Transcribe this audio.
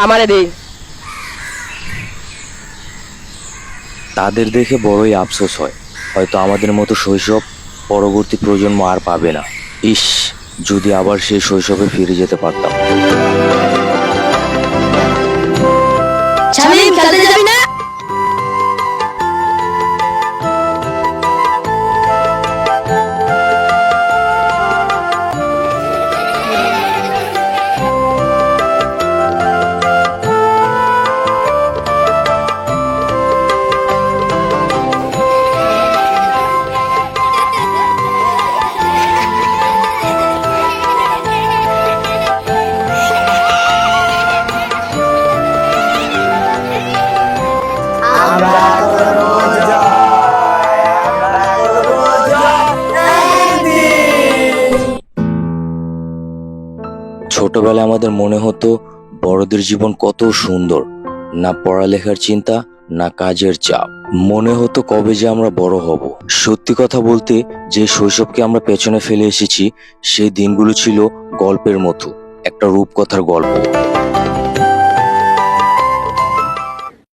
আমারে দে। তাদের দেখে বড়ই আফসোস হয়, হয়তো আমাদের মতো শৈশব পরবর্তী প্রজন্ম আর পাবে না। ইস, যদি আবার সেই শৈশবে ফিরে যেতে পারতাম। শামিম, খেলতে যাবি না? ছোটবেলায় আমাদের মনে হতো বড়দের জীবন কত সুন্দর, না পড়ালেখার চিন্তা, না কাজের চাপ। মনে হতো কবে যে আমরা বড় হব। সত্যি কথা বলতে, যে শৈশবকে আমরা পেছনে ফেলে এসেছি সেই দিনগুলো ছিল গল্পের মতো, একটা রূপকথার গল্প।